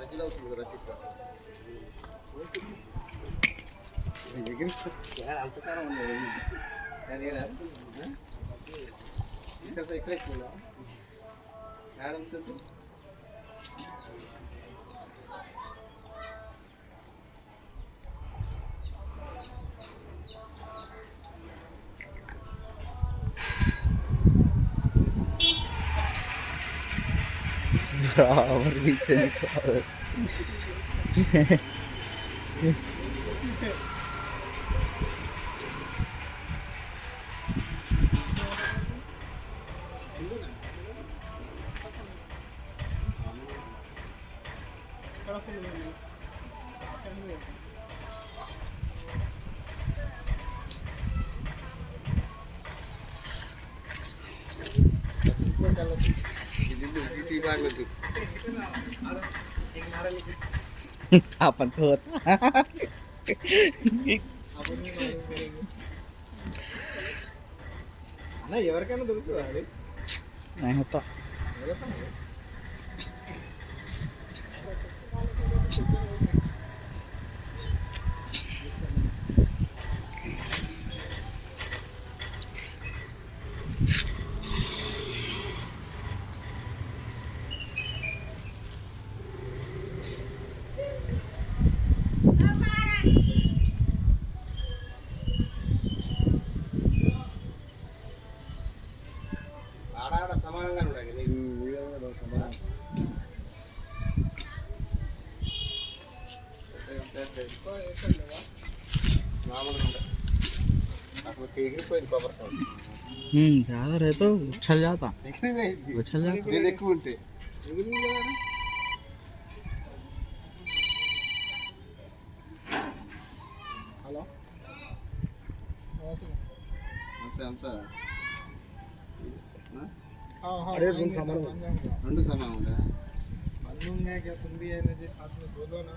మధ్యలో అవుతుంది కదా చిక్క అంతకాలం ఉంది ఇక్కడ ఇక్కడ ఎక్కువ మేడం చెప్పు Bravo, Vicente. Kapan put? అన్న ఎవరికైనా తెలుస్తుందా అది Nah, itu. ఆడాడ సమానంగా ఉండాలి సమానం మామూలుగా ఉంటాయి అప్పుడు ఎగిరిపోయింది కొబ్బరికాయ ज़्यादा रहे तो उछल जाता ఎగిరిపోయింది उछल जाता ఇది ఎక్కువ ఉంటే హలో అంతే అంతా अरे రెండు సమానం రెండు సమానం ఉందా बंदूक में क्या तुम भी है ना जी साथ में बोलो ना